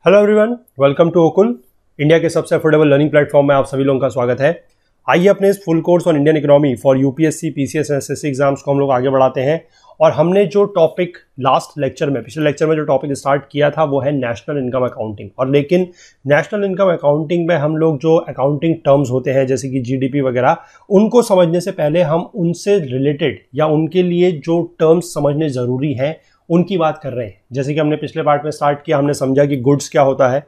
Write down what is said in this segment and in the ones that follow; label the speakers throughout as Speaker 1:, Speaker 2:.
Speaker 1: Hello everyone, welcome to Okul, India के सबसे affordable learning platform में आप सभी लोगों का स्वागत है। आइए अपने इस full course on Indian economy for UPSC, PCS, SSC exams को हम लोग आगे बढ़ाते हैं। और हमने जो टॉपिक पिछले लेक्चर में जो टॉपिक स्टार्ट किया था वो है नेशनल इनकम अकाउंटिंग। और लेकिन नेशनल इनकम अकाउंटिंग में हम लोग जो अकाउंटिंग टर्म्स होते हैं जैसे कि जीडीपी वगैरह, उनको समझने से पहले हम उनसे रिलेटेड या उनके लिए जो टर्म्स समझने ज़रूरी हैं उनकी बात कर रहे हैं। जैसे कि हमने पिछले पार्ट में स्टार्ट किया, हमने समझा कि गुड्स क्या होता है,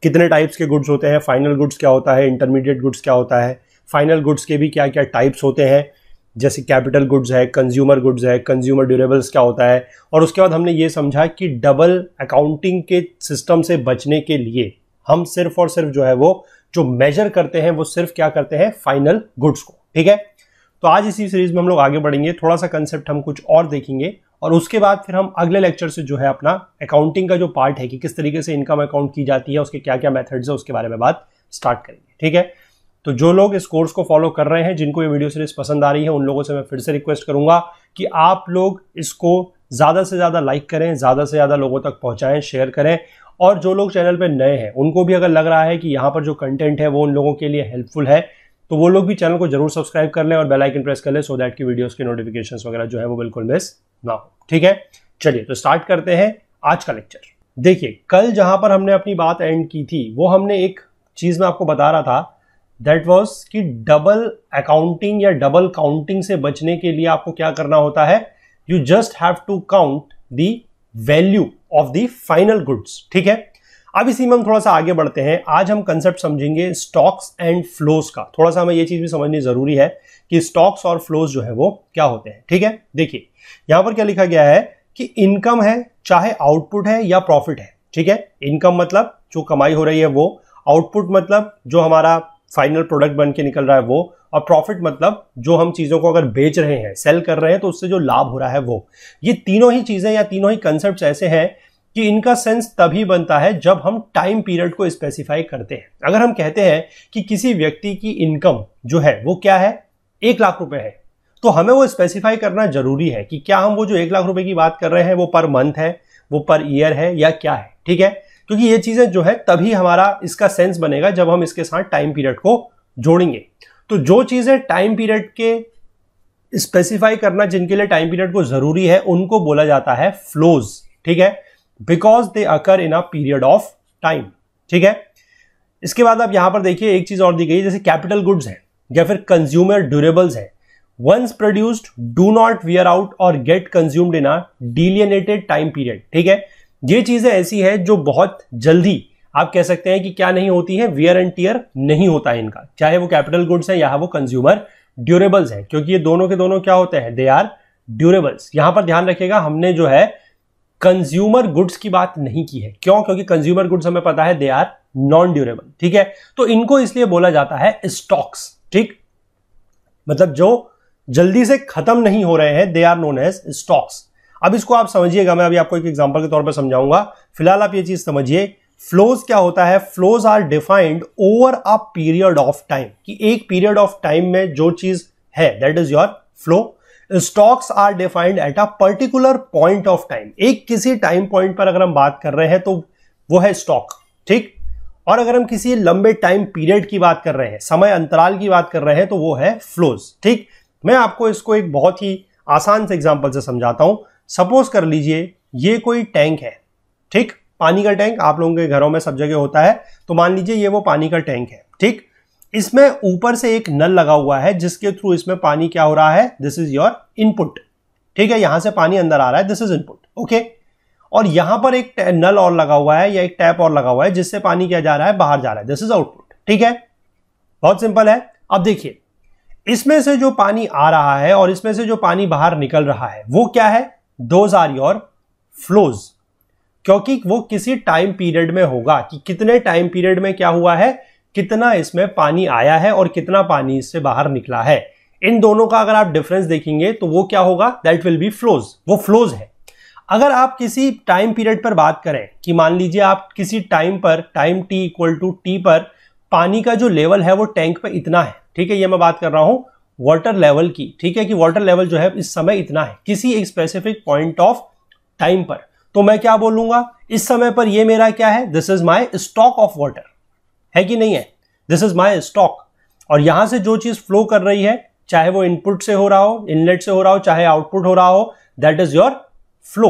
Speaker 1: कितने टाइप्स के गुड्स होते हैं, फाइनल गुड्स क्या होता है, इंटरमीडिएट गुड्स क्या होता है, फाइनल गुड्स के भी क्या क्या टाइप्स होते हैं, जैसे कैपिटल गुड्स है, कंज्यूमर गुड्स है, कंज्यूमर ड्यूरेबल्स क्या होता है। और उसके बाद हमने ये समझा कि डबल अकाउंटिंग के सिस्टम से बचने के लिए हम सिर्फ और सिर्फ जो है वो जो मेजर करते हैं वो सिर्फ क्या करते हैं, फाइनल गुड्स को। ठीक है, तो आज इसी सीरीज में हम लोग आगे बढ़ेंगे, थोड़ा सा कंसेप्ट हम कुछ और देखेंगे और उसके बाद फिर हम अगले लेक्चर से जो है अपना अकाउंटिंग का जो पार्ट है कि किस तरीके से इनकम अकाउंट की जाती है, उसके क्या क्या मेथड्स है, उसके बारे में बात स्टार्ट करेंगे। ठीक है, तो जो लोग इस कोर्स को फॉलो कर रहे हैं, जिनको ये वीडियो सीरीज पसंद आ रही है, उन लोगों से मैं फिर से रिक्वेस्ट करूंगा कि आप लोग इसको ज्यादा से ज्यादा लाइक करें, ज्यादा से ज्यादा लोगों तक पहुंचाएं, शेयर करें। और जो लोग चैनल पर नए हैं उनको भी अगर लग रहा है कि यहाँ पर जो कंटेंट है वो उन लोगों के लिए हेल्पफुल है तो वो लोग भी चैनल को जरूर सब्सक्राइब कर लें और बेल आइकन प्रेस कर लें, सो दैट की वीडियोस के नोटिफिकेशंस वगैरह जो है वो बिल्कुल मिस ना हो। ठीक है, चलिए तो स्टार्ट करते हैं आज का लेक्चर। देखिए, कल जहां पर हमने अपनी बात एंड की थी वो हमने एक चीज में आपको बता रहा था, दैट वाज कि डबल अकाउंटिंग या डबल काउंटिंग से बचने के लिए आपको क्या करना होता है, you just have to count the value of the final goods. ठीक है, अब इसी में हम थोड़ा सा आगे बढ़ते हैं। आज हम कंसेप्ट समझेंगे स्टॉक्स एंड फ्लोज का। थोड़ा सा हमें ये चीज भी समझनी जरूरी है कि स्टॉक्स और फ्लोज जो है वो क्या होते हैं। ठीक है, देखिए यहां पर क्या लिखा गया है कि इनकम है, चाहे आउटपुट है या प्रॉफिट है। ठीक है, इनकम मतलब जो कमाई हो रही है वो, आउटपुट मतलब जो हमारा फाइनल प्रोडक्ट बन के निकल रहा है वो, और प्रॉफिट मतलब जो हम चीजों को अगर बेच रहे हैं, सेल कर रहे हैं तो उससे जो लाभ हो रहा है वो। ये तीनों ही चीजें या तीनों ही कंसेप्ट ऐसे हैं कि इनका सेंस तभी बनता है जब हम टाइम पीरियड को स्पेसिफाई करते हैं। अगर हम कहते हैं कि किसी व्यक्ति की इनकम जो है वो क्या है, 1 लाख रुपए है, तो हमें वो स्पेसिफाई करना जरूरी है कि क्या हम वो जो 1 लाख रुपए की बात कर रहे हैं वो पर मंथ है, वो पर ईयर है या क्या है। ठीक है, क्योंकि ये चीजें जो है तभी हमारा इसका सेंस बनेगा जब हम इसके साथ टाइम पीरियड को जोड़ेंगे। तो जो चीजें टाइम पीरियड के स्पेसिफाई करना, जिनके लिए टाइम पीरियड को जरूरी है, उनको बोला जाता है फ्लोज। ठीक है, because they occur in a period of time. ठीक है, इसके बाद आप यहां पर देखिए एक चीज और दी गई, जैसे कैपिटल गुड्स है या फिर कंज्यूमर ड्यूरेबल्स है, once produced do not wear out और get consumed in a delineated time period. ठीक है, ये चीजें ऐसी है जो बहुत जल्दी आप कह सकते हैं कि क्या नहीं होती है, वियर एंड टीयर नहीं होता है इनका, चाहे वो कैपिटल गुड्स है या वो कंज्यूमर ड्यूरेबल्स है, क्योंकि ये दोनों के दोनों क्या होते हैं, दे आर ड्यूरेबल्स। यहां पर ध्यान रखिएगा, हमने जो है कंज्यूमर गुड्स की बात नहीं की है। क्यों? क्योंकि कंज्यूमर गुड्स हमें पता है दे आर नॉन ड्यूरेबल। ठीक है, तो इनको इसलिए बोला जाता है स्टॉक्स। ठीक, मतलब जो जल्दी से खत्म नहीं हो रहे हैं, they are known as stocks. अब इसको आप समझिएगा, मैं अभी आपको एक एग्जांपल के तौर पर समझाऊंगा। फिलहाल आप ये चीज समझिए, फ्लोज क्या होता है। Flows are defined over a period of time, कि एक पीरियड ऑफ टाइम में जो चीज है that is your flow. Stocks are defined at a particular point of time, एक किसी टाइम पॉइंट पर अगर हम बात कर रहे हैं तो वो है स्टॉक। ठीक, और अगर हम किसी लंबे टाइम पीरियड की बात कर रहे हैं, समय अंतराल की बात कर रहे हैं, तो वो है फ्लोज। ठीक, मैं आपको इसको एक बहुत ही आसान से एग्जांपल से समझाता हूं। सपोज कर लीजिए ये कोई टैंक है, ठीक, पानी का टैंक आप लोगों के घरों में सब जगह होता है, तो मान लीजिए ये वो पानी का टैंक है। ठीक, इसमें ऊपर से एक नल लगा हुआ है जिसके थ्रू इसमें पानी क्या हो रहा है, दिस इज योर इनपुट। ठीक है, यहां से पानी अंदर आ रहा है, दिस इज इनपुट। ओके, और यहां पर एक नल और लगा हुआ है या एक टैप और लगा हुआ है जिससे पानी क्या जा रहा है, बाहर जा रहा है, दिस इज आउटपुट। ठीक है, बहुत सिंपल है। अब देखिए, इसमें से जो पानी आ रहा है और इसमें से जो पानी बाहर निकल रहा है वो क्या है, दोज आर योर फ्लोज, क्योंकि वो किसी टाइम पीरियड में होगा कि कितने टाइम पीरियड में क्या हुआ है, कितना इसमें पानी आया है और कितना पानी इससे बाहर निकला है। इन दोनों का अगर आप डिफरेंस देखेंगे तो वो क्या होगा, दैट विल बी फ्लोज, वो फ्लोज है। अगर आप किसी टाइम पीरियड पर बात करें कि मान लीजिए आप किसी टाइम पर, time t equal to T पर पानी का जो लेवल है वो टैंक पे इतना है। ठीक है, ये मैं बात कर रहा हूं वाटर लेवल की। ठीक है, कि वाटर लेवल जो है इस समय इतना है किसी एक स्पेसिफिक पॉइंट ऑफ टाइम पर, तो मैं क्या बोलूंगा, इस समय पर ये मेरा क्या है, this is my stock of water, है कि नहीं है, दिस इज माई स्टॉक। और यहां से जो चीज फ्लो कर रही है, चाहे वो इनपुट से हो रहा हो, इनलेट से हो रहा हो, चाहे आउटपुट हो रहा हो, दैट इज योर फ्लो।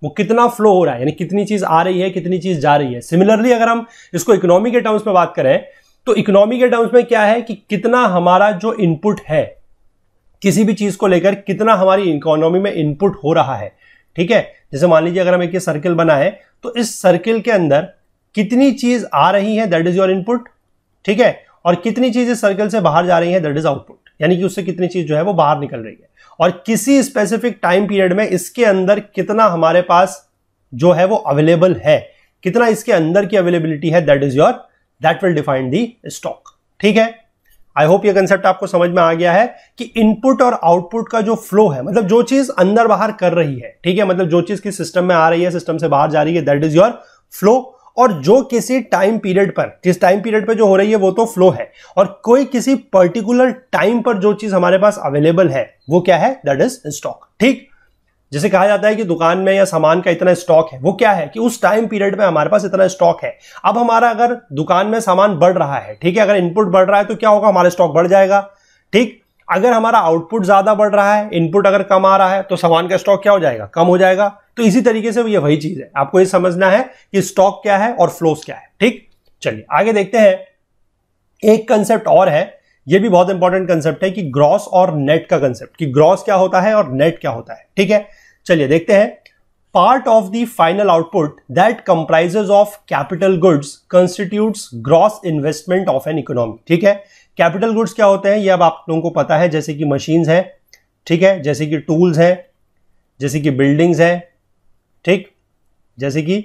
Speaker 1: वो कितना फ्लो हो रहा है, यानी कितनी चीज आ रही है, कितनी चीज जा रही है। सिमिलरली अगर हम इसको इकोनॉमी के टर्म्स में बात करें, तो इकोनॉमी के टर्म्स में क्या है कि कितना हमारा जो इनपुट है किसी भी चीज को लेकर, कितना हमारी इकोनॉमी में इनपुट हो रहा है, ठीक है। जैसे मान लीजिए अगर हम एक ये सर्किल बना है, तो इस सर्किल के अंदर कितनी चीज आ रही है, दैट इज योर इनपुट, ठीक है, और कितनी चीज इस सर्किल से बाहर जा रही है, दैट इज आउटपुट, यानी कि उससे कितनी चीज जो है वो बाहर निकल रही है। और किसी स्पेसिफिक टाइम पीरियड में इसके अंदर कितना हमारे पास जो है वो अवेलेबल है, कितना इसके अंदर की अवेलेबिलिटी है, that is your, that will define the stock, ठीक है। आई होप ये कंसेप्ट आपको समझ में आ गया है कि इनपुट और आउटपुट का जो फ्लो है, मतलब जो चीज अंदर बाहर कर रही है, ठीक है, मतलब जो चीज की सिस्टम में आ रही है, सिस्टम से बाहर जा रही है, दैट इज योर फ्लो। और जो किसी टाइम पीरियड पर, किस टाइम पीरियड पर जो हो रही है वो तो फ्लो है, और कोई किसी पर्टिकुलर टाइम पर जो चीज हमारे पास अवेलेबल है वो क्या है, दैट इज स्टॉक, ठीक। जैसे कहा जाता है कि दुकान में या सामान का इतना स्टॉक है, वो क्या है कि उस टाइम पीरियड में हमारे पास इतना स्टॉक है। अब हमारा अगर दुकान में सामान बढ़ रहा है, ठीक है, अगर इनपुट बढ़ रहा है तो क्या होगा, हमारा स्टॉक बढ़ जाएगा, ठीक। अगर हमारा आउटपुट ज्यादा बढ़ रहा है, इनपुट अगर कम आ रहा है, तो सामान का स्टॉक क्या हो जाएगा, कम हो जाएगा। तो इसी तरीके से ये वही चीज है, आपको ये समझना है कि स्टॉक क्या है और फ्लोस क्या है, ठीक। चलिए आगे देखते हैं। एक कंसेप्ट और है, ये भी बहुत इंपॉर्टेंट कंसेप्ट है, कि ग्रॉस और नेट का कंसेप्ट, कि ग्रॉस क्या होता है और नेट क्या होता है, ठीक है। चलिए देखते हैं। Part of the final output that comprises of capital goods constitutes gross investment of an economy, ठीक है। कैपिटल गुड्स क्या होते हैं ये अब आप लोगों को पता है, जैसे कि मशीन्स है, ठीक है, जैसे कि टूल्स है, जैसे कि बिल्डिंग्स है, ठीक, जैसे कि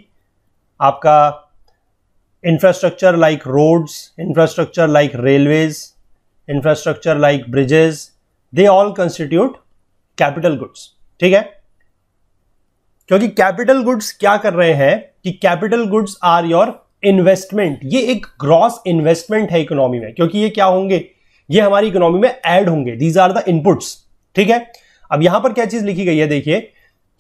Speaker 1: आपका infrastructure like roads, infrastructure like railways, infrastructure like bridges, they all constitute capital goods, ठीक है। क्योंकि कैपिटल गुड्स क्या कर रहे हैं कि capital goods are your investment, ये एक ग्रॉस इन्वेस्टमेंट है इकोनॉमी में, क्योंकि ये क्या होंगे, ये हमारी इकोनॉमी में ऐड होंगे, दीज आर द इनपुट्स, ठीक है। अब यहां पर क्या चीज लिखी गई है, देखिए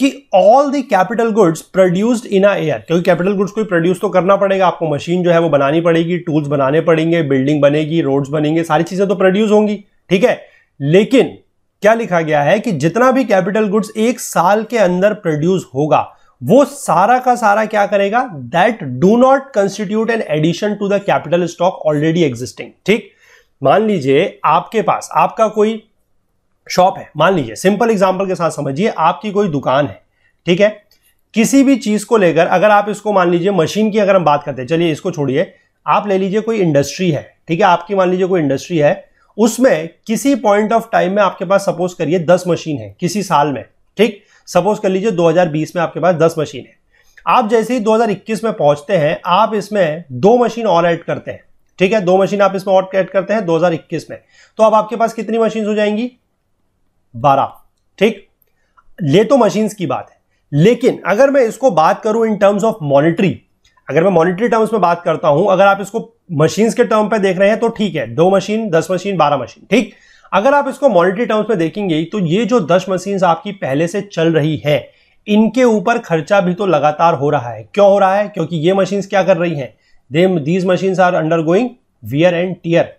Speaker 1: कि all the capital goods produced in a year, क्योंकि कैपिटल गुड्स को प्रोड्यूस तो करना पड़ेगा, आपको मशीन जो है वो बनानी पड़ेगी, टूल्स बनाने पड़ेंगे, बिल्डिंग बनेगी, रोड्स बनेंगे, सारी चीजें तो प्रोड्यूस होंगी, ठीक है। लेकिन क्या लिखा गया है कि जितना भी कैपिटल गुड्स एक साल के अंदर प्रोड्यूस होगा, वो सारा का सारा क्या करेगा, that do not constitute an addition to the capital stock already existing, ठीक। मान लीजिए आपके पास, आपका कोई शॉप है, मान लीजिए सिंपल एग्जांपल के साथ समझिए, आपकी कोई दुकान है, ठीक है। किसी भी चीज को लेकर अगर आप इसको मान लीजिए, मशीन की अगर हम बात करते हैं, चलिए इसको छोड़िए, आप ले लीजिए कोई इंडस्ट्री है, ठीक है, आपकी मान लीजिए कोई इंडस्ट्री है, उसमें किसी पॉइंट ऑफ टाइम में आपके पास सपोज करिए 10 मशीन है किसी साल में, ठीक। सपोज कर लीजिए 2020 में आपके पास 10 मशीन है। आप जैसे ही 2021 में पहुंचते हैं, आप इसमें 2 मशीन और ऐड करते हैं, ठीक है, 2 मशीन आप इसमें और ऐड करते हैं 2021 में, तो अब आपके पास कितनी मशीन हो जाएंगी, 12, ठीक। ये तो मशीन्स की बात है, लेकिन अगर मैं इसको बात करूं इन टर्म्स ऑफ मॉनिटरी, अगर मैं मॉनिटरी टर्म्स में बात करता हूं, अगर आप इसको मशीन्स के टर्म पे देख रहे हैं तो ठीक है, 2 मशीन, 10 मशीन, 12 मशीन, ठीक। अगर आप इसको मॉनिटरी टर्म्स में देखेंगे तो ये जो 10 मशीन आपकी पहले से चल रही है, इनके ऊपर खर्चा भी तो लगातार हो रहा है। क्यों हो रहा है, क्योंकि ये मशीन्स क्या कर रही हैं, these machines are undergoing wear and tear,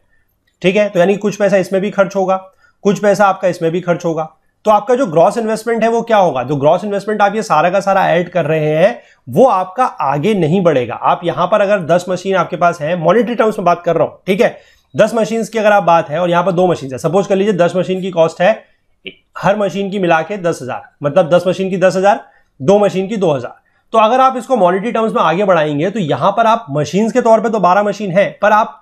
Speaker 1: ठीक है। तो यानी कुछ पैसा इसमें भी खर्च होगा, कुछ पैसा आपका इसमें भी खर्च होगा, तो आपका जो ग्रॉस इन्वेस्टमेंट है वो क्या होगा, जो ग्रॉस इन्वेस्टमेंट आप ये सारा का सारा ऐड कर रहे हैं वो आपका आगे नहीं बढ़ेगा। आप यहां पर अगर 10 मशीन आपके पास है, मॉनिटरी टर्म्स में बात कर रहा हूं, ठीक है, 10 मशीन की अगर आप बात है और यहां पर 2 मशीन है, सपोज कर लीजिए 10 मशीन की कॉस्ट है, हर मशीन की मिला के 10,000, मतलब 10 मशीन की 10,000, 2 मशीन की 2,000। तो अगर आप इसको मॉनिटरी टर्म्स में आगे बढ़ाएंगे तो यहां पर आप मशीन के तौर पर तो 12 मशीन है, पर आप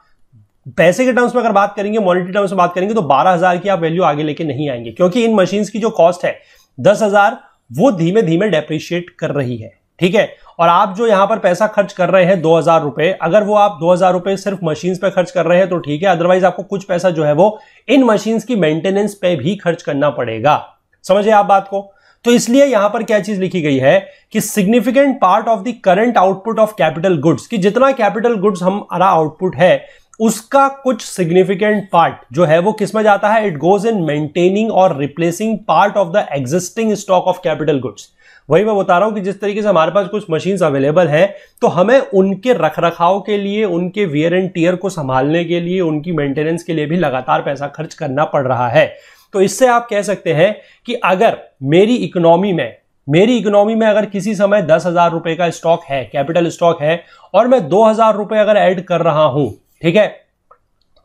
Speaker 1: पैसे के टर्म्स में अगर बात करेंगे, मॉनिटरी टर्म्स में बात करेंगे तो 12,000 की आप वैल्यू आगे लेके नहीं आएंगे, क्योंकि इन मशीन्स की जो कॉस्ट है 10,000 वो धीमे धीमे डेप्रिशिएट कर रही है, ठीक है। और आप जो यहां पर पैसा खर्च कर रहे हैं 2,000 रुपए, अगर वो आप 2,000 रुपए सिर्फ मशीन्स पे खर्च कर रहे हैं तो ठीक है, अदरवाइज आपको कुछ पैसा जो है वो इन मशीन्स की मेंटेनेंस पे भी खर्च करना पड़ेगा। समझे आप बात को। तो इसलिए यहां पर क्या चीज लिखी गई है कि significant part of the current output of capital goods, कि जितना कैपिटल गुड्स हमारा आउटपुट है उसका कुछ सिग्निफिकेंट पार्ट जो है वो किस में जाता है, इट गोज इन मेंटेनिंग और replacing part of the existing stock of capital goods. वही मैं बता रहा हूं कि जिस तरीके से हमारे पास कुछ मशीन्स अवेलेबल हैं, तो हमें उनके रखरखाव के लिए, उनके वियर एंड टियर को संभालने के लिए, उनकी मेंटेनेंस के लिए भी लगातार पैसा खर्च करना पड़ रहा है। तो इससे आप कह सकते हैं कि अगर मेरी इकोनॉमी में अगर किसी समय 10,000 रुपए का स्टॉक है, कैपिटल स्टॉक है, और मैं 2,000 रुपए अगर ऐड कर रहा हूं, ठीक है,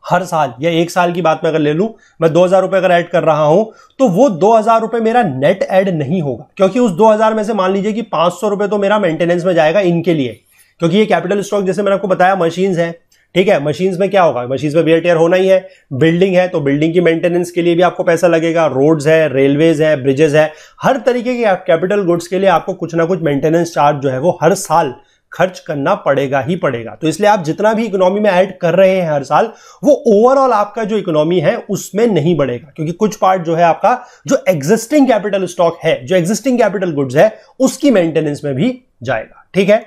Speaker 1: हर साल या एक साल की बात में अगर ले लूं, मैं 2,000 रुपए अगर ऐड कर रहा हूं, तो वो 2,000 रुपए मेरा नेट ऐड नहीं होगा, क्योंकि उस 2,000 में से मान लीजिए कि 500 रुपए तो मेरा मेंटेनेंस में जाएगा इनके लिए, क्योंकि ये कैपिटल स्टॉक जैसे मैंने आपको बताया मशीन्स है, ठीक है, मशीन्स में क्या होगा, मशीन्स में वेयर टियर होना ही है, बिल्डिंग है तो बिल्डिंग की मेंटेनेंस के लिए भी आपको पैसा लगेगा, रोड्स है, रेलवेज है, ब्रिजेस है, हर तरीके के कैपिटल गुड्स के लिए आपको कुछ ना कुछ मेंटेनेंस चार्ज जो है वो हर साल खर्च करना पड़ेगा ही पड़ेगा। तो इसलिए आप जितना भी इकोनॉमी में ऐड कर रहे हैं हर साल, वो ओवरऑल आपका जो इकोनॉमी है उसमें नहीं बढ़ेगा, क्योंकि कुछ पार्ट जो है आपका जो एग्जिस्टिंग कैपिटल स्टॉक है, जो एग्जिस्टिंग कैपिटल गुड्स है, उसकी मेंटेनेंस में भी जाएगा। ठीक है,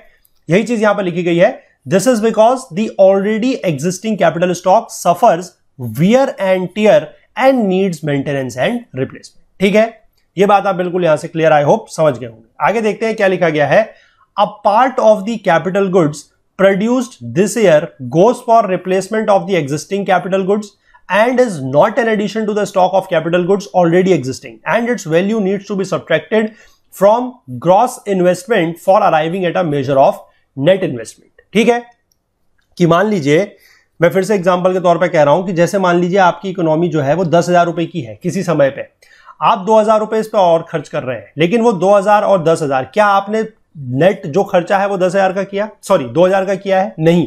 Speaker 1: यही चीज यहां पर लिखी गई है। This is because the already existing capital stock suffers wear and tear and needs maintenance and replacement। ठीक है, ये बात आप बिल्कुल यहां से क्लियर आई होप समझ गए होंगे। आगे देखते हैं क्या लिखा गया है। A part of the capital goods produced this year goes for replacement of the existing capital goods and is not an addition to the stock of capital goods already existing, and its value needs to be subtracted from gross investment for arriving at a measure of net investment। ठीक है, कि मान लीजिए, मैं फिर से example के तौर पे कह रहा हूं कि जैसे मान लीजिए आपकी इकोनॉमी जो है वो 10,000 रुपए की है, किसी समय पे आप 2,000 रुपए इस पे और खर्च कर रहे हैं, लेकिन वो 2,000 और 10,000, क्या आपने नेट जो खर्चा है वो 10,000 का किया, सॉरी 2,000 का किया है? नहीं,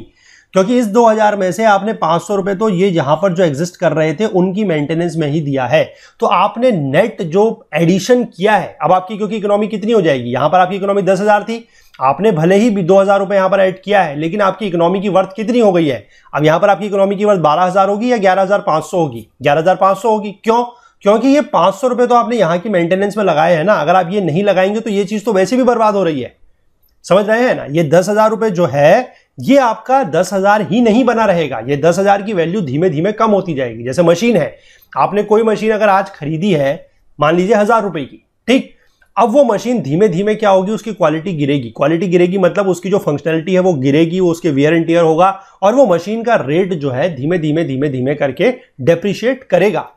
Speaker 1: क्योंकि इस 2,000 में से आपने 500 रुपए तो ये यहां पर जो एग्जिस्ट कर रहे थे उनकी मेंटेनेंस में ही दिया है। तो आपने नेट जो एडिशन किया है, अब आपकी क्योंकि इकोनॉमी कितनी हो जाएगी, यहां पर आपकी इकोनॉमी 10,000 थी, आपने भले ही 2,000 रुपए यहां पर ऐड किया है, लेकिन आपकी इकोनॉमी की वर्थ कितनी हो गई है? अब यहां पर आपकी इकोनॉमी की वर्थ 12,000 होगी या 11,500 होगी? 11,500 होगी। क्यों? क्योंकि ये 500 रुपए तो आपने यहां की मेंटेनेंस में लगाए हैं ना, अगर आप ये नहीं लगाएंगे तो ये चीज तो वैसे भी बर्बाद हो रही है, समझ रहे हैं ना। ये 10,000 रुपए जो है ये आपका 10,000 ही नहीं बना रहेगा, ये 10,000 की वैल्यू धीमे धीमे कम होती जाएगी। जैसे मशीन है, आपने कोई मशीन अगर आज खरीदी है मान लीजिए 1,000 रुपए की, ठीक, अब वो मशीन धीमे धीमे क्या होगी, उसकी क्वालिटी गिरेगी। क्वालिटी गिरेगी मतलब उसकी जो फंक्शनैलिटी है वो गिरेगी, वो उसके वियर एंड टियर होगा, और वो मशीन का रेट जो है धीमे धीमे करके डेप्रिशिएट करेगा।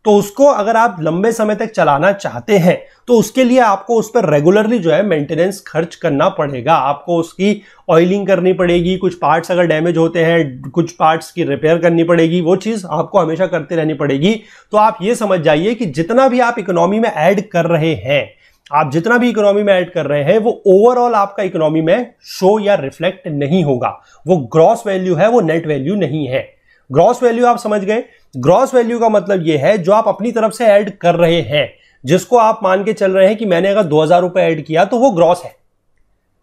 Speaker 1: तो उसको अगर आप लंबे समय तक चलाना चाहते हैं तो उसके लिए आपको उस पर रेगुलरली जो है मेंटेनेंस खर्च करना पड़ेगा। आपको उसकी ऑयलिंग करनी पड़ेगी, कुछ पार्ट्स अगर डैमेज होते हैं कुछ पार्ट्स की रिपेयर करनी पड़ेगी, वो चीज आपको हमेशा करते रहनी पड़ेगी। तो आप ये समझ जाइए कि जितना भी आप इकोनॉमी में ऐड कर रहे हैं, आप जितना भी इकोनॉमी में ऐड कर रहे हैं, वो ओवरऑल आपका इकोनॉमी में शो या रिफ्लेक्ट नहीं होगा। वो ग्रॉस वैल्यू है, वो नेट वैल्यू नहीं है। ग्रॉस वैल्यू आप समझ गए। ग्रॉस वैल्यू का मतलब यह है जो आप अपनी तरफ से ऐड कर रहे हैं, जिसको आप मान के चल रहे हैं कि मैंने अगर 2,000 रुपए ऐड किया तो वो ग्रॉस है,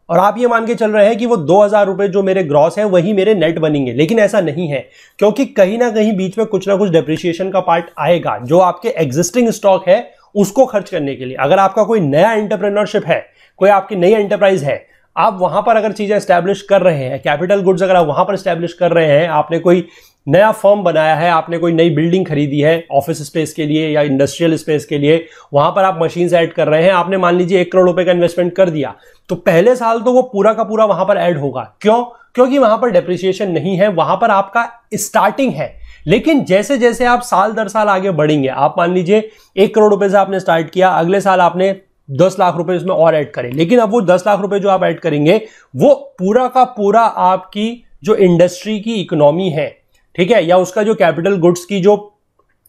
Speaker 1: और आप ये मान के चल रहे हैं कि वो 2,000 रुपए जो मेरे ग्रॉस है वही मेरे नेट बनेंगे। लेकिन ऐसा नहीं है, क्योंकि कहीं ना कहीं बीच में कुछ ना कुछ डेप्रिसिएशन का पार्ट आएगा जो आपके एग्जिस्टिंग स्टॉक है उसको खर्च करने के लिए। अगर आपका कोई नया एंटरप्रेन्योरशिप है, कोई आपकी नई एंटरप्राइज है, आप वहां पर अगर चीजें एस्टैब्लिश कर रहे हैं, कैपिटल गुड्स अगर आप वहां पर एस्टैब्लिश कर रहे हैं, आपने कोई नया फर्म बनाया है, आपने कोई नई बिल्डिंग खरीदी है ऑफिस स्पेस के लिए या इंडस्ट्रियल स्पेस के लिए, वहां पर आप मशीन्स ऐड कर रहे हैं, आपने मान लीजिए 1 करोड़ रुपए का इन्वेस्टमेंट कर दिया, तो पहले साल तो वो पूरा का पूरा वहां पर ऐड होगा। क्यों? क्योंकि वहां पर डेप्रिसिएशन नहीं है, वहां पर आपका स्टार्टिंग है। लेकिन जैसे जैसे आप साल दर साल आगे बढ़ेंगे, आप मान लीजिए 1 करोड़ रुपए से आपने स्टार्ट किया, अगले साल आपने 10 लाख रुपए इसमें और ऐड करें, लेकिन अब वो 10 लाख रुपए जो आप ऐड करेंगे वो पूरा का पूरा आपकी जो इंडस्ट्री की इकोनॉमी है, ठीक है, या उसका जो कैपिटल गुड्स की जो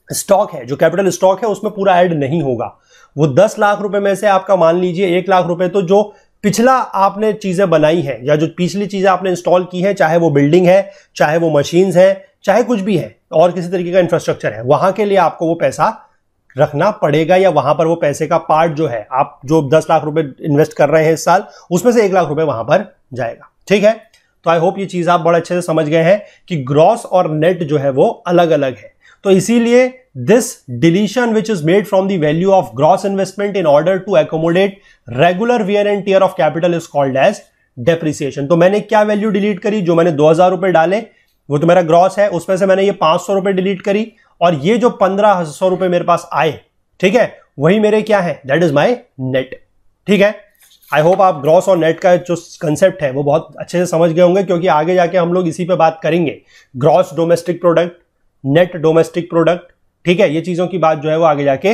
Speaker 1: स्टॉक है, जो कैपिटल स्टॉक है, उसमें पूरा ऐड नहीं होगा। वो 10 लाख रुपए में से आपका मान लीजिए 1 लाख रुपए तो जो पिछला आपने चीजें बनाई हैं या जो पिछली चीजें आपने इंस्टॉल की हैं, चाहे वो बिल्डिंग है, चाहे वो मशीन्स है, चाहे कुछ भी है और किसी तरीके का इंफ्रास्ट्रक्चर है, वहां के लिए आपको वो पैसा रखना पड़ेगा, या वहां पर वो पैसे का पार्ट जो है, आप जो 10 लाख रुपए इन्वेस्ट कर रहे हैं इस साल, उसमें से 1 लाख रुपए वहां पर जाएगा। ठीक है, तो आई होप ये चीज आप बड़े अच्छे से समझ गए हैं कि ग्रॉस और नेट जो है वो अलग अलग है। तो इसीलिए this deletion which is made from the value of gross investment in order to accommodate regular wear and tear of capital is called as depreciation. तो मैंने क्या वैल्यू डिलीट करी? जो मैंने 2,000 रुपए डाले वो तो मेरा ग्रॉस है, उसमें से मैंने ये 500 रुपए डिलीट करी, और ये जो 1,500 रुपए मेरे पास आए, ठीक है, वही मेरे क्या है, दैट इज माई नेट। ठीक है, आई होप आप ग्रॉस और नेट का जो कंसेप्ट है वो बहुत अच्छे से समझ गए होंगे, क्योंकि आगे जाके हम लोग इसी पे बात करेंगे। Gross domestic product, net domestic product, ठीक है, ये चीजों की बात जो है वो आगे जाके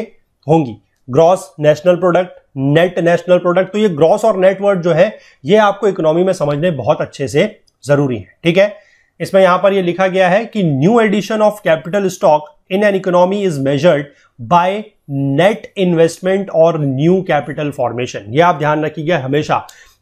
Speaker 1: होंगी। Gross national product, net national product, तो ये ग्रॉस और नेट वर्ड जो है ये आपको इकोनॉमी में समझने बहुत अच्छे से जरूरी है, ठीक है। इसमें यहां पर ये लिखा गया है कि new addition of capital stock in an economy is measured by net investment और न्यू कैपिटल फॉर्मेशन। ये आप ध्यान रखिएगा हमेशा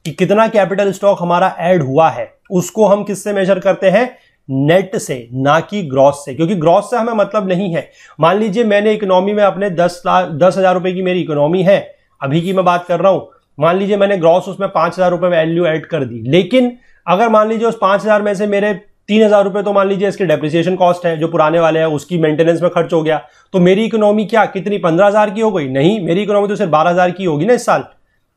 Speaker 1: कि कितना कैपिटल स्टॉक हमारा ऐड हुआ है उसको हम किससे मेजर करते हैं, नेट से, ना कि ग्रॉस से, क्योंकि ग्रॉस से हमें मतलब नहीं है। मान लीजिए मैंने इकोनॉमी में अपने 10,000 रुपए की मेरी इकोनॉमी है, अभी की मैं बात कर रहा हूं, मान लीजिए मैंने ग्रॉस उसमें 5,000 रुपए वैल्यू ऐड कर दी, लेकिन अगर मान लीजिए उस 5,000 में से मेरे 3,000 रुपए तो मान लीजिए इसके डेप्रिसिएशन कॉस्ट है जो पुराने वाले हैं, उसकी मेंटेनेंस में खर्च हो गया, तो मेरी इकोनॉमी क्या कितनी 15,000 की हो गई? नहीं, मेरी इकोनॉमी तो सिर्फ 12,000 की होगी ना इस साल।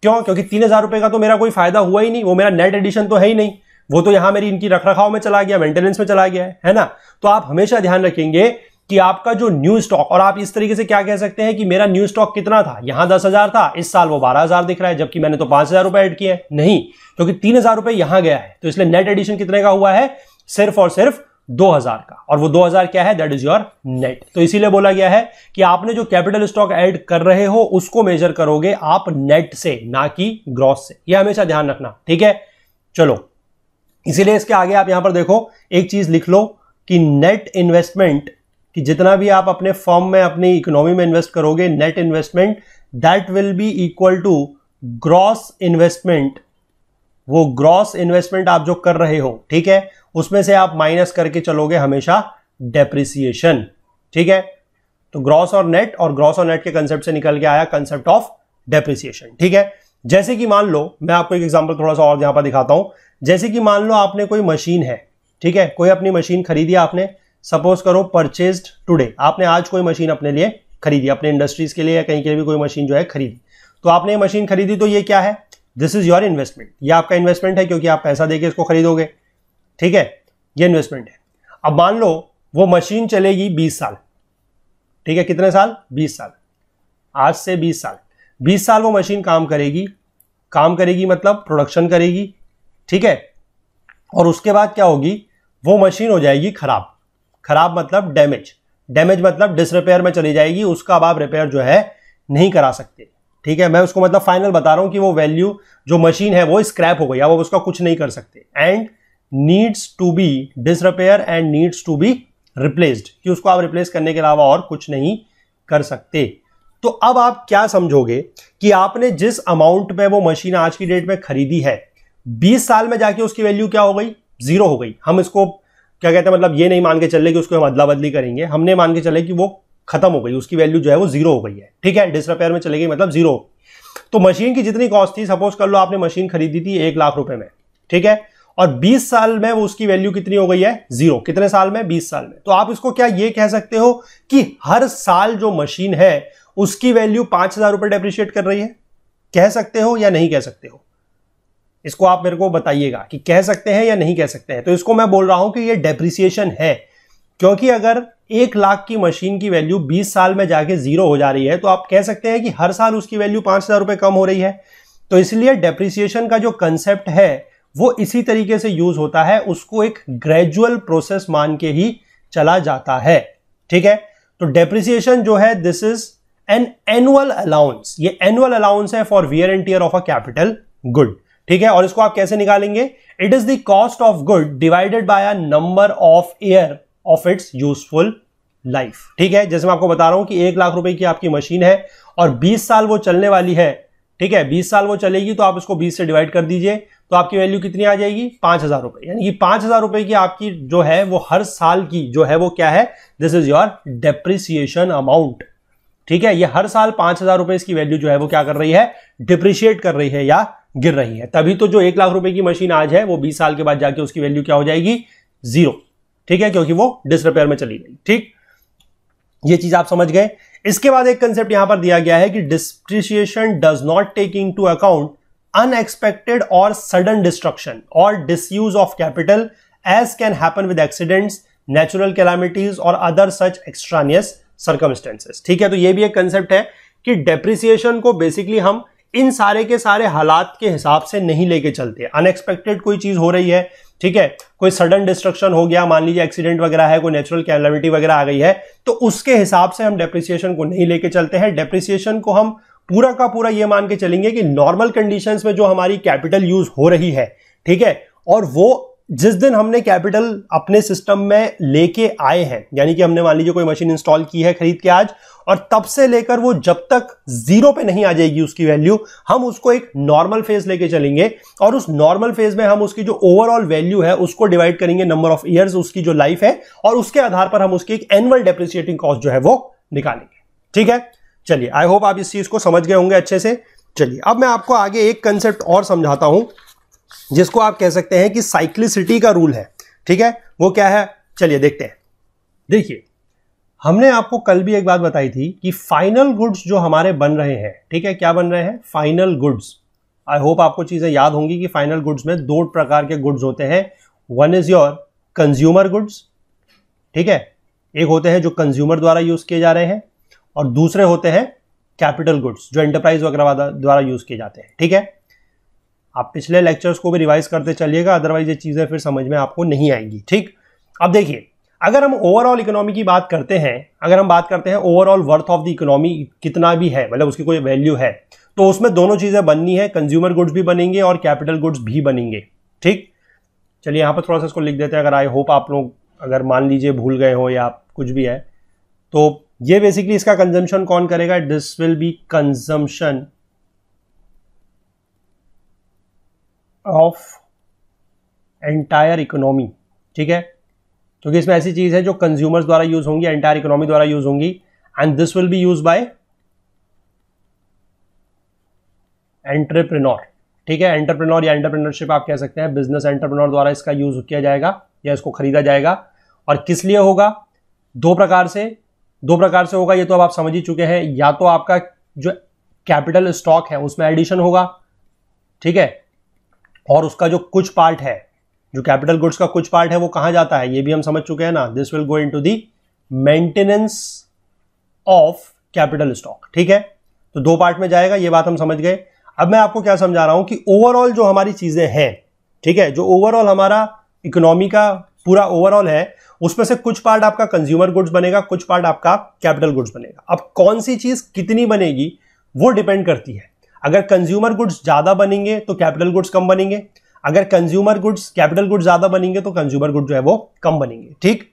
Speaker 1: क्यों? क्योंकि 3,000 रुपए का तो मेरा कोई फायदा हुआ ही नहीं, वो मेरा नेट एडिशन तो है ही नहीं, वो तो यहां मेरी इनकी रखरखाव में चला गया, मेंटेनेंस में चला गया है ना। तो आप हमेशा ध्यान रखेंगे कि आपका जो न्यू स्टॉक, और आप इस तरीके से क्या कह सकते हैं कि मेरा न्यू स्टॉक कितना था, यहां 10,000 था, इस साल वो 12,000 दिख रहा है, जबकि मैंने तो 5,000 रुपए ऐड किया है। नहीं, क्योंकि 3,000 रुपए यहां गया है, तो इसलिए नेट एडिशन कितने का हुआ है, सिर्फ और सिर्फ 2,000 का, और वो 2,000 क्या है, दैट इज योर नेट। तो इसीलिए बोला गया है कि आपने जो कैपिटल स्टॉक ऐड कर रहे हो उसको मेजर करोगे आप नेट से, ना कि ग्रॉस से। ये हमेशा ध्यान रखना, ठीक है। चलो, इसीलिए इसके आगे आप यहां पर देखो एक चीज लिख लो कि नेट इन्वेस्टमेंट, कि जितना भी आप अपने फर्म में अपनी इकोनॉमी में इन्वेस्ट करोगे, net investment that will be equal to gross investment. वो ग्रॉस इन्वेस्टमेंट आप जो कर रहे हो, ठीक है, उसमें से आप माइनस करके चलोगे हमेशा डेप्रिसिएशन, ठीक है। तो ग्रॉस और नेट, और ग्रॉस और नेट के कंसेप्ट से निकल के आया कंसेप्ट ऑफ डेप्रिसिएशन, ठीक है। जैसे कि मान लो, मैं आपको एक एग्जांपल थोड़ा सा और यहां पर दिखाता हूं। जैसे कि मान लो आपने कोई मशीन है, ठीक है, कोई अपनी मशीन खरीदी आपने, सपोज करो परचेज्ड टुडे, आपने आज कोई मशीन अपने लिए खरीदी, अपने इंडस्ट्रीज के लिए या कहीं के लिए भी कोई मशीन जो है खरीदी। तो आपने ये मशीन खरीदी, तो ये क्या है, दिस इज योर इन्वेस्टमेंट, ये आपका इन्वेस्टमेंट है, क्योंकि आप पैसा देके इसको खरीदोगे, ठीक है, ये इन्वेस्टमेंट है। अब मान लो वो मशीन चलेगी 20 साल, ठीक है, कितने साल, 20 साल, आज से 20 साल, 20 साल वो मशीन काम करेगी मतलब प्रोडक्शन करेगी, ठीक है। और उसके बाद क्या होगी, वो मशीन हो जाएगी खराब मतलब डैमेज मतलब डिसरिपेयर में चली जाएगी, उसका अब आप रिपेयर जो है नहीं करा सकते, ठीक है। मैं उसको मतलब फाइनल बता रहा हूं कि वो वैल्यू जो मशीन है वो स्क्रैप हो गई, अब उसका कुछ नहीं कर सकते, and needs to be disrepair and needs to be replaced, कि उसको आप रिप्लेस करने के अलावा और कुछ नहीं कर सकते। तो अब आप क्या समझोगे कि आपने जिस अमाउंट पे वो मशीन आज की डेट में खरीदी है, 20 साल में जाके उसकी वैल्यू क्या हो गई, जीरो हो गई। हम इसको क्या कहते हैं, मतलब ये नहीं मान के चले कि उसको हम अदला बदली करेंगे, हमने मान के चले कि वो खत्म हो गई, उसकी वैल्यू जो है वो जीरो हो गई है, ठीक है, डिसरिपेयर में चले गई मतलब जीरो। तो मशीन की जितनी कॉस्ट थी, सपोज कर लो आपने मशीन खरीदी थी 1 लाख रुपए में, ठीक है, और 20 साल में वो उसकी वैल्यू कितनी हो गई है, जीरो। कितने साल में, 20 साल में। तो आप इसको क्या ये कह सकते हो कि हर साल जो मशीन है उसकी वैल्यू 5,000 रुपए डेप्रिशिएट कर रही है? कह सकते हो या नहीं कह सकते हो? इसको आप मेरे को बताइएगा कि कह सकते हैं या नहीं कह सकते हैं। तो इसको मैं बोल रहा हूं कि ये डेप्रिसिएशन है, क्योंकि अगर 1 लाख की मशीन की वैल्यू 20 साल में जाके जीरो हो जा रही है, तो आप कह सकते हैं कि हर साल उसकी वैल्यू 5,000 रुपए कम हो रही है। तो इसलिए डेप्रिसिएशन का जो कंसेप्ट है वो इसी तरीके से यूज होता है, उसको एक ग्रेजुअल प्रोसेस मान के ही चला जाता है, ठीक है। तो डेप्रिसिएशन जो है, this is an annual allowance, ये एनुअल अलाउंस है for wear and tear of a capital good, ठीक है। और इसको आप कैसे निकालेंगे, it is the cost of good divided by a number of year of its useful life, ठीक है। जैसे मैं आपको बता रहा हूं कि 1 लाख रुपए की आपकी मशीन है और 20 साल वो चलने वाली है, ठीक है, 20 साल वो चलेगी, तो आप इसको 20 से डिवाइड कर दीजिए, तो आपकी वैल्यू कितनी आ जाएगी, 5,000 रुपए। यानी कि 5,000 रुपए की आपकी जो है वो हर साल की जो है वो क्या है, this is your depreciation amount, ठीक है। ये हर साल 5,000 रुपए इसकी वैल्यू जो है वो क्या कर रही है, डिप्रिशिएट कर रही है या गिर रही है। तभी तो जो 1 लाख रुपए की मशीन आज है वो 20 साल के बाद जाके उसकी वैल्यू क्या हो जाएगी, जीरो, ठीक है, क्योंकि वो डिसरिपेयर में चली गई, ठीक। ये चीज आप समझ गए। इसके बाद एक कंसेप्ट यहां पर दिया गया है कि depreciation does not take into account unexpected or sudden destruction or disuse of capital as can happen with accidents, natural calamities or other such extraneous circumstances, ठीक है। तो ये भी एक कंसेप्ट है कि डेप्रिसिएशन को बेसिकली हम इन सारे के सारे हालात के हिसाब से नहीं लेके चलते। अनएक्सपेक्टेड कोई चीज हो रही है, ठीक है, कोई सडन डिस्ट्रक्शन हो गया, मान लीजिए एक्सीडेंट वगैरह है, कोई नेचुरल कैलामिटी वगैरह आ गई है, तो उसके हिसाब से हम डेप्रिसिएशन को नहीं लेके चलते हैं। डेप्रिसिएशन को हम पूरा का पूरा ये मान के चलेंगे कि नॉर्मल कंडीशंस में जो हमारी कैपिटल यूज हो रही है, ठीक है, और वो जिस दिन हमने कैपिटल अपने सिस्टम में लेके आए हैं, यानी कि हमने मान लीजिए कोई मशीन इंस्टॉल की है खरीद के आज, और तब से लेकर वो जब तक जीरो पे नहीं आ जाएगी उसकी वैल्यू, हम उसको एक नॉर्मल फेज लेके चलेंगे, और उस नॉर्मल फेज में हम उसकी जो ओवरऑल वैल्यू है उसको डिवाइड करेंगे नंबर ऑफ ईयर्स, उसकी जो लाइफ है, और उसके आधार पर हम उसकी एक एनुअल डेप्रिसिएटिंग कॉस्ट जो है वो निकालेंगे। ठीक है, चलिए, आई होप आप इस चीज को समझ गए होंगे अच्छे से। चलिए, अब मैं आपको आगे एक कंसेप्ट और समझाता हूं, जिसको आप कह सकते हैं कि साइक्लिसिटी का रूल है। ठीक है, वो क्या है, चलिए देखते हैं। देखिए, हमने आपको कल भी एक बात बताई थी कि फाइनल गुड्स जो हमारे बन रहे हैं, ठीक है, क्या बन रहे हैं, फाइनल गुड्स। आई होप आपको चीजें याद होंगी कि फाइनल गुड्स में दो प्रकार के गुड्स होते हैं। One is your consumer goods, ठीक है, एक होते हैं जो कंज्यूमर द्वारा यूज किए जा रहे हैं, और दूसरे होते हैं कैपिटल गुड्स जो एंटरप्राइज वगैरह द्वारा यूज किए जाते हैं। ठीक है, आप पिछले लेक्चर्स को भी रिवाइज करते चलिएगा, अदरवाइज ये चीजें फिर समझ में आपको नहीं आएंगी। ठीक, अब देखिए, अगर हम ओवरऑल इकोनॉमी की बात करते हैं, अगर हम बात करते हैं overall worth of the economy कितना भी है, मतलब उसकी कोई वैल्यू है, तो उसमें दोनों चीजें बननी है, कंज्यूमर गुड्स भी बनेंगे और कैपिटल गुड्स भी बनेंगे। ठीक, चलिए यहां पर थोड़ा सा इसको लिख देते हैं। अगर आई होप आप लोग अगर मान लीजिए भूल गए हो या कुछ भी है, तो ये बेसिकली इसका कंजम्पशन कौन करेगा, this will be consumption of entire economy. ठीक है, क्योंकि इसमें ऐसी चीज है जो कंज्यूमर्स द्वारा यूज होंगी, एंटायर इकोनॉमी द्वारा यूज होंगी, and this will be use by entrepreneur. ठीक है, एंटरप्रेन्योर या एंटरप्रेन्योरशिप आप कह सकते हैं, बिजनेस एंटरप्रेन्योर द्वारा इसका यूज किया जाएगा या इसको खरीदा जाएगा। और किस लिए होगा, दो प्रकार से होगा, ये तो अब आप समझ ही चुके हैं। या तो आपका जो कैपिटल स्टॉक है उसमें एडिशन होगा, ठीक है, और उसका जो कुछ पार्ट है, जो कैपिटल गुड्स का कुछ पार्ट है, वो कहां जाता है, ये भी हम समझ चुके हैं ना, this will go into the maintenance of capital stock. ठीक है, तो दो पार्ट में जाएगा, ये बात हम समझ गए। अब मैं आपको क्या समझा रहा हूं कि ओवरऑल जो हमारी चीजें हैं, ठीक है, जो ओवरऑल हमारा इकोनॉमी का पूरा ओवरऑल है, उसमें से कुछ पार्ट आपका कंज्यूमर गुड्स बनेगा, कुछ पार्ट आपका कैपिटल गुड्स बनेगा। अब कौन सी चीज कितनी बनेगी वो डिपेंड करती है। अगर कंज्यूमर गुड्स ज्यादा बनेंगे तो कैपिटल गुड्स कम बनेंगे, अगर कंज्यूमर गुड्स कैपिटल गुड्स ज्यादा बनेंगे तो कंज्यूमर गुड्स जो है वो कम बनेंगे। ठीक,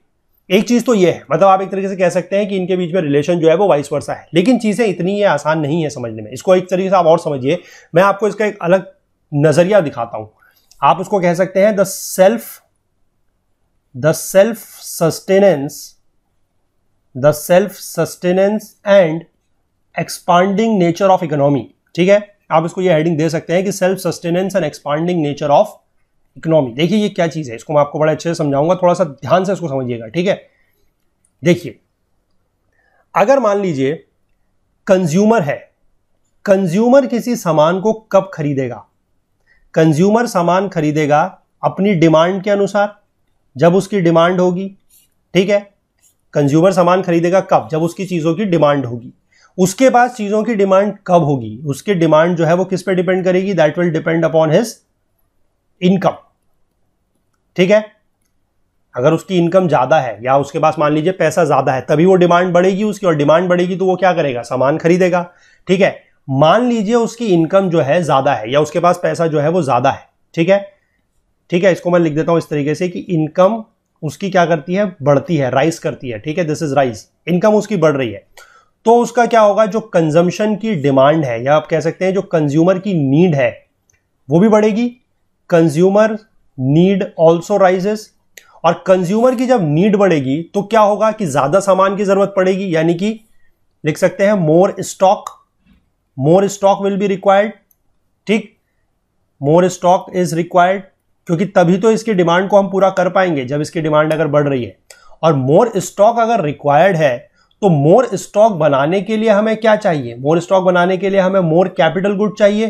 Speaker 1: एक चीज तो ये है, मतलब आप एक तरीके से कह सकते हैं कि इनके बीच में रिलेशन जो है वो वाइस वर्सा है। लेकिन चीजें इतनी ये आसान नहीं है समझने में, इसको एक तरीके से आप और समझिए। मैं आपको इसका एक अलग नजरिया दिखाता हूं। आप उसको कह सकते हैं the self sustenance and expanding nature of economy. ठीक है, आप इसको ये हेडिंग दे सकते हैं कि self sustenance and expanding nature of economy. देखिए ये क्या चीज है, इसको मैं आपको बड़े अच्छे से समझाऊंगा, थोड़ा सा ध्यान से इसको समझिएगा। ठीक है, देखिए, अगर मान लीजिए कंज्यूमर है, कंज्यूमर किसी सामान को कब खरीदेगा, कंज्यूमर सामान खरीदेगा अपनी डिमांड के अनुसार, जब उसकी डिमांड होगी। ठीक है, कंज्यूमर सामान खरीदेगा कब, जब उसकी चीजों की डिमांड होगी। उसके बाद चीजों की डिमांड कब होगी, उसकी डिमांड जो है वो किस पे डिपेंड करेगी, that will depend upon his income. ठीक है, अगर उसकी इनकम ज्यादा है या उसके पास मान लीजिए पैसा ज्यादा है, तभी वो डिमांड बढ़ेगी उसकी, और डिमांड बढ़ेगी तो वो क्या करेगा, सामान खरीदेगा। ठीक है, मान लीजिए उसकी इनकम जो है ज्यादा है या उसके पास पैसा जो है वो ज्यादा है। ठीक है, ठीक है, इसको मैं लिख देता हूं इस तरीके से कि इनकम उसकी क्या करती है, बढ़ती है, राइज करती है। ठीक है, दिस इज राइज, इनकम उसकी बढ़ रही है, तो उसका क्या होगा, जो कंजम्पशन की डिमांड है या आप कह सकते हैं जो कंज्यूमर की नीड है वो भी बढ़ेगी। कंज्यूमर नीड ऑल्सो राइजेस, और कंज्यूमर की जब नीड बढ़ेगी तो क्या होगा कि ज्यादा सामान की जरूरत पड़ेगी, यानी कि लिख सकते हैं मोर स्टॉक विल बी रिक्वायर्ड। ठीक, मोर स्टॉक इज रिक्वायर्ड, क्योंकि तभी तो इसकी डिमांड को हम पूरा कर पाएंगे जब इसकी डिमांड अगर बढ़ रही है। और मोर स्टॉक अगर रिक्वायर्ड है तो मोर स्टॉक बनाने के लिए हमें क्या चाहिए, मोर स्टॉक बनाने के लिए हमें मोर कैपिटल गुड चाहिए,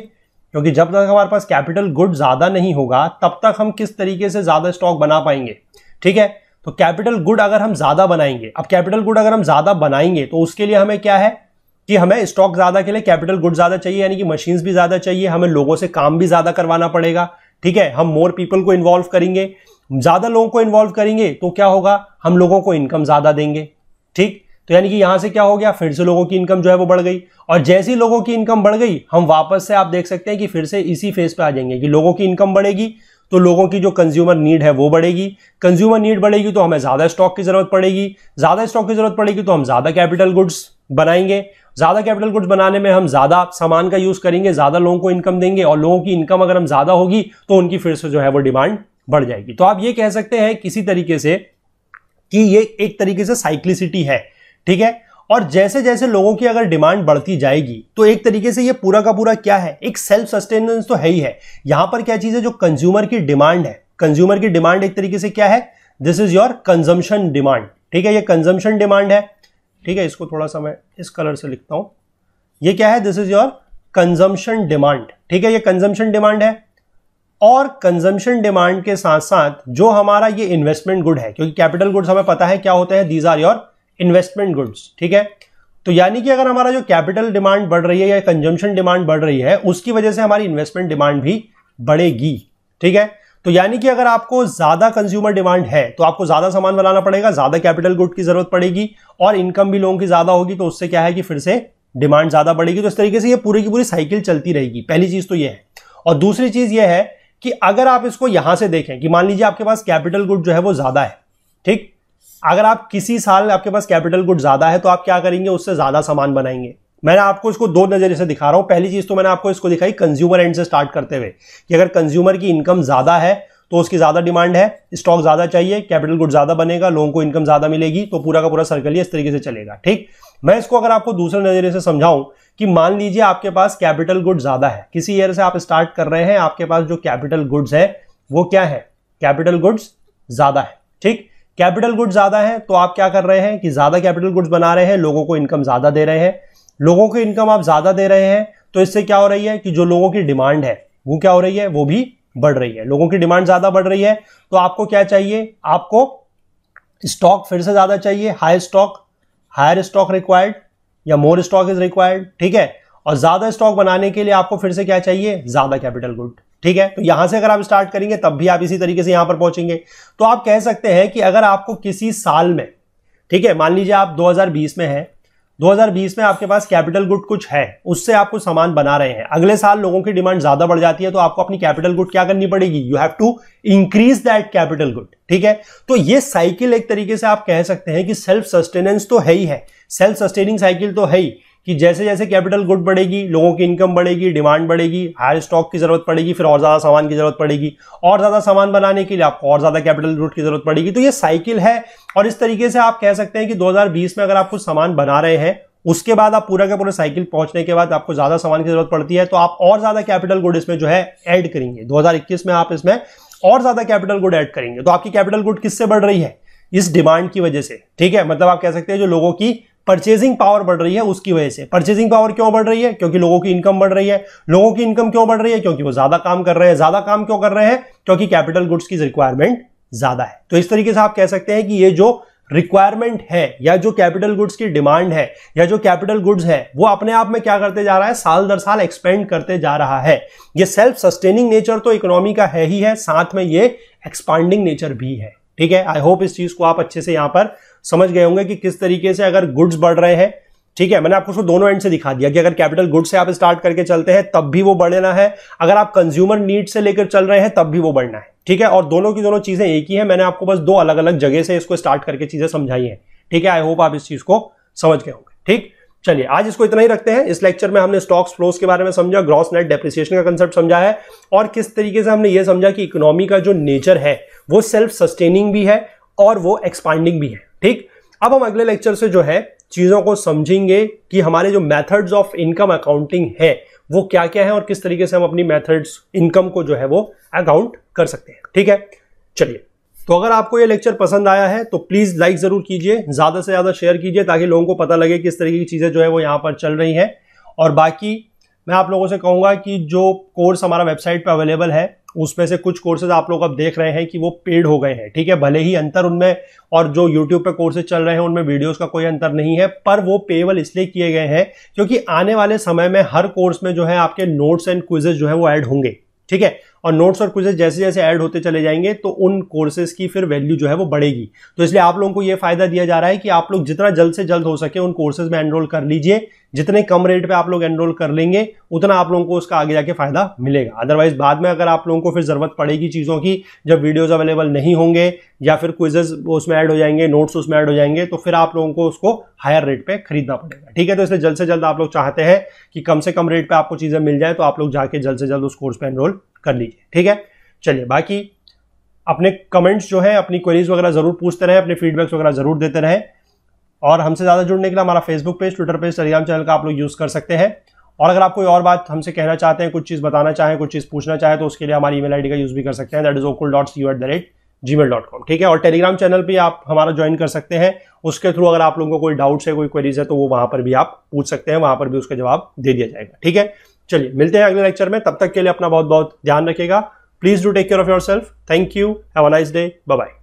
Speaker 1: क्योंकि जब तक हमारे पास कैपिटल गुड ज्यादा नहीं होगा तब तक हम किस तरीके से ज्यादा स्टॉक बना पाएंगे। ठीक है, तो कैपिटल गुड अगर हम ज्यादा बनाएंगे, अब कैपिटल गुड अगर हम ज्यादा बनाएंगे तो उसके लिए हमें क्या है, कि हमें स्टॉक ज्यादा के लिए कैपिटल गुड ज्यादा चाहिए, यानी कि मशीन्स भी ज्यादा चाहिए, हमें लोगों से काम भी ज्यादा करवाना पड़ेगा, ठीक है। हम मोर पीपल को इन्वॉल्व करेंगे, ज्यादा लोगों को इन्वॉल्व करेंगे तो क्या होगा, हम लोगों को इनकम ज्यादा देंगे, ठीक। तो यानी कि यहां से क्या हो गया, फिर से लोगों की इनकम जो है वो बढ़ गई, और जैसे ही लोगों की इनकम बढ़ गई हम वापस से आप देख सकते हैं कि फिर से इसी फेज पे आ जाएंगे कि लोगों की इनकम बढ़ेगी तो लोगों की जो कंज्यूमर नीड है वो बढ़ेगी, कंज्यूमर नीड बढ़ेगी तो हमें ज्यादा स्टॉक की जरूरत पड़ेगी, ज्यादा स्टॉक की जरूरत पड़ेगी तो हम ज्यादा कैपिटल गुड्स बनाएंगे, ज्यादा कैपिटल गुड्स बनाने में हम ज्यादा सामान का यूज करेंगे, ज्यादा लोगों को इनकम देंगे, और लोगों की इनकम अगर हम ज्यादा होगी तो उनकी फिर से जो है वो डिमांड बढ़ जाएगी। तो आप ये कह सकते हैं किसी तरीके से कि ये एक तरीके से साइक्लिसिटी है, ठीक है। और जैसे जैसे लोगों की अगर डिमांड बढ़ती जाएगी तो एक तरीके से ये पूरा का पूरा क्या है, एक सेल्फ सस्टेनेंस तो है ही है। यहां पर क्या चीज है, जो कंज्यूमर की डिमांड है, कंज्यूमर की डिमांड एक तरीके से क्या है, this is your consumption demand, ठीक है। ये कंजम्पशन डिमांड है, ठीक है। इसको थोड़ा सा मैं इस कलर से लिखता हूं, ये क्या है, this is your consumption demand, ठीक है। ये कंजम्पशन डिमांड है, और कंजम्पशन डिमांड के साथ साथ जो हमारा ये इन्वेस्टमेंट गुड है, क्योंकि कैपिटल गुड्स हमें पता है क्या होते हैं, these are your investment goods, ठीक है। तो यानी कि अगर हमारा जो कैपिटल डिमांड बढ़ रही है या कंजम्पशन डिमांड बढ़ रही है, उसकी वजह से हमारी इन्वेस्टमेंट डिमांड भी बढ़ेगी, ठीक है। तो यानी कि अगर आपको ज्यादा कंज्यूमर डिमांड है तो आपको ज्यादा सामान बनाना पड़ेगा, ज्यादा कैपिटल गुड की जरूरत पड़ेगी, और इनकम भी लोगों की ज्यादा होगी, तो उससे क्या है कि फिर से डिमांड ज्यादा बढ़ेगी। तो इस तरीके से ये पूरी की पूरी साइकिल चलती रहेगी, पहली चीज तो ये है। और दूसरी चीज ये है कि अगर आप इसको यहां से देखें कि मान लीजिए आपके पास कैपिटल गुड जो है वो ज्यादा है, ठीक। अगर आप किसी साल आपके पास कैपिटल गुड ज्यादा है तो आप क्या करेंगे, उससे ज्यादा सामान बनाएंगे। मैंने आपको इसको दो नजरिए से दिखा रहा हूं। पहली चीज तो मैंने आपको इसको दिखाई कंज्यूमर एंड से स्टार्ट करते हुए कि अगर कंज्यूमर की इनकम ज्यादा है तो उसकी ज्यादा डिमांड है, स्टॉक ज्यादा चाहिए, कैपिटल गुड ज्यादा बनेगा, लोगों को इनकम ज्यादा मिलेगी, तो पूरा का पूरा सर्कल ही इस तरीके से चलेगा, ठीक। मैं इसको अगर आपको दूसरे नजरिए से समझाऊं कि मान लीजिए आपके पास कैपिटल गुड ज्यादा है, किसी ईयर से आप स्टार्ट कर रहे हैं, आपके पास जो कैपिटल गुड्स है वो क्या है, कैपिटल गुड्स ज्यादा है, ठीक। कैपिटल गुड्स ज्यादा है तो आप क्या कर रहे हैं कि ज्यादा कैपिटल गुड्स बना रहे हैं, लोगों को इनकम ज्यादा दे रहे हैं, लोगों को इनकम आप ज्यादा दे रहे हैं, तो इससे क्या हो रही है कि जो लोगों की डिमांड है वो क्या हो रही है, वो भी बढ़ रही है। लोगों की डिमांड ज्यादा बढ़ रही है तो आपको क्या चाहिए, आपको स्टॉक फिर से ज्यादा चाहिए, हायर स्टॉक रिक्वायर्ड या मोर स्टॉक इज रिक्वायर्ड, ठीक है। और ज्यादा स्टॉक बनाने के लिए आपको फिर से क्या चाहिए, ज्यादा कैपिटल गुड, ठीक है। तो यहां से अगर आप स्टार्ट करेंगे तब भी आप इसी तरीके से यहां पर पहुंचेंगे। तो आप कह सकते हैं कि अगर आपको किसी साल में, ठीक है, मान लीजिए आप 2020 में हैं, 2020 में आपके पास कैपिटल गुड कुछ है, उससे आप कुछ सामान बना रहे हैं, अगले साल लोगों की डिमांड ज्यादा बढ़ जाती है तो आपको अपनी कैपिटल गुड क्या करनी पड़ेगी, you have to increase that capital good, ठीक है। तो ये साइकिल एक तरीके से आप कह सकते हैं कि सेल्फ सस्टेनेंस तो है ही है, सेल्फ सस्टेनिंग साइकिल तो है ही, कि जैसे जैसे कैपिटल गुड बढ़ेगी, लोगों की इनकम बढ़ेगी, डिमांड बढ़ेगी, हायर स्टॉक की जरूरत पड़ेगी, फिर और ज्यादा सामान की जरूरत पड़ेगी, और ज्यादा सामान बनाने के लिए आपको और ज्यादा कैपिटल गुड की जरूरत पड़ेगी। तो ये साइकिल है, और इस तरीके से आप कह सकते हैं कि 2020 में अगर आप कुछ सामान बना रहे हैं, उसके बाद आप पूरा का पूरा साइकिल पहुंचने के बाद आपको ज्यादा सामान की जरूरत पड़ती है, तो आप और ज्यादा कैपिटल गुड इसमें जो है ऐड करेंगे। 2021 में आप इसमें और ज्यादा कैपिटल गुड ऐड करेंगे, तो आपकी कैपिटल गुड किससे बढ़ रही है, इस डिमांड की वजह से, ठीक है। मतलब आप कह सकते हैं जो लोगों की परचेजिंग पावर बढ़ रही है उसकी वजह से। परचेजिंग पावर क्यों बढ़ रही है, क्योंकि लोगों की इनकम बढ़ रही है। लोगों की इनकम क्यों बढ़ रही है, क्योंकि वो ज्यादा काम कर रहे हैं। ज्यादा काम क्यों कर रहे हैं, क्योंकि कैपिटल गुड्स की रिक्वायरमेंट ज्यादा है। तो इस तरीके से आप कह सकते हैं कि ये जो रिक्वायरमेंट है या जो कैपिटल गुड्स की डिमांड है या जो कैपिटल गुड्स है वो अपने आप में क्या करते जा रहा है, साल दर साल एक्सपेंड करते जा रहा है। ये सेल्फ सस्टेनिंग नेचर तो इकोनॉमी का है ही है, साथ में ये एक्सपांडिंग नेचर भी है, ठीक है। आई होप इस चीज को आप अच्छे से यहां पर समझ गए होंगे कि किस तरीके से अगर गुड्स बढ़ रहे हैं, ठीक है। मैंने आपको उसको दोनों एंड से दिखा दिया कि अगर कैपिटल गुड्स से आप स्टार्ट करके चलते हैं तब भी वो बढ़ना है, अगर आप कंज्यूमर नीड से लेकर चल रहे हैं तब भी वो बढ़ना है, ठीक है। और दोनों की दोनों चीजें एक ही है, मैंने आपको बस दो अलग अलग जगह से इसको स्टार्ट करके चीजें समझाई हैं, ठीक है। आई होप आप इस चीज को समझ गए होंगे, ठीक। चलिए आज इसको इतना ही रखते हैं। इस लेक्चर में हमने स्टॉक्स फ्लोस के बारे में समझा, ग्रॉस नेट डेप्रिसिएशन का कंसेप्ट समझा है, और किस तरीके से हमने ये समझा कि इकोनॉमी का जो नेचर है वो सेल्फ सस्टेनिंग भी है और वो एक्सपांडिंग भी है, ठीक। अब हम अगले लेक्चर से जो है चीजों को समझेंगे कि हमारे जो मेथड्स ऑफ इनकम अकाउंटिंग है वो क्या क्या है और किस तरीके से हम अपनी मेथड्स इनकम को जो है वो अकाउंट कर सकते हैं, ठीक है। चलिए, तो अगर आपको ये लेक्चर पसंद आया है तो प्लीज लाइक जरूर कीजिए, ज्यादा से ज्यादा शेयर कीजिए ताकि लोगों को पता लगे किस तरीके की चीजें जो है वो यहाँ पर चल रही हैं। और बाकी मैं आप लोगों से कहूंगा कि जो कोर्स हमारा वेबसाइट पर अवेलेबल है उसमें से कुछ कोर्सेज आप लोग अब देख रहे हैं कि वो पेड हो गए हैं, ठीक है। भले ही अंतर उनमें और जो यूट्यूब पे कोर्सेज चल रहे हैं उनमें वीडियोस का कोई अंतर नहीं है, पर वो पेएबल इसलिए किए गए हैं क्योंकि आने वाले समय में हर कोर्स में जो है आपके नोट्स एंड क्विजेज जो है वो ऐड होंगे, ठीक है। और नोट्स और क्विजेज जैसे जैसे ऐड होते चले जाएंगे तो उन कोर्सेज की फिर वैल्यू जो है वो बढ़ेगी। तो इसलिए आप लोगों को ये फायदा दिया जा रहा है कि आप लोग जितना जल्द से जल्द हो सके उन कोर्सेज में एनरोल कर लीजिए। जितने कम रेट पे आप लोग एनरोल कर लेंगे उतना आप लोगों को उसका आगे जाके फायदा मिलेगा। अदरवाइज बाद में अगर आप लोगों को फिर जरूरत पड़ेगी चीजों की, जब वीडियोज अवेलेबल नहीं होंगे या फिर क्विजेज उसमें ऐड हो जाएंगे, नोट्स उसमें ऐड हो जाएंगे, तो फिर आप लोगों को उसको हायर रेट पे खरीदना पड़ेगा, ठीक है। तो इसलिए जल्द से जल्द आप लोग चाहते हैं कि कम से कम रेट पे आपको चीजें मिल जाए, तो आप लोग जाके जल्द से जल्द उस कोर्स पे एनरोल कर लीजिए, ठीक है। चलिए, बाकी अपने कमेंट्स जो है, अपनी क्वेरीज वगैरह जरूर पूछते रहे, अपने फीडबैक्स वगैरह जरूर देते रहे। और हमसे ज्यादा जुड़ने के लिए हमारा Facebook page, Twitter page, Telegram channel का आप लोग यूज कर सकते हैं। और अगर आप कोई और बात हमसे कहना चाहते हैं, कुछ चीज बताना चाहें, कुछ चीज पूछना चाहें, तो उसके लिए हमारी ईमेल आईडी का यूज भी कर सकते हैं, दैट इज okul.cu@gmail.com, ठीक है। और टेलीग्राम चैनल पे आप हमारा ज्वाइन कर सकते हैं, उसके थ्रू अगर आप लोगों को कोई डाउट्स है, कोई क्वेरीज है, तो वो वहां पर भी आप पूछ सकते हैं, वहां पर भी उसका जवाब दे दिया जाएगा, ठीक है। चलिए, मिलते हैं अगले लेक्चर में, तब तक के लिए अपना बहुत बहुत ध्यान रखिएगा। Please do take care of yourself. Thank you, have a nice day, bye bye.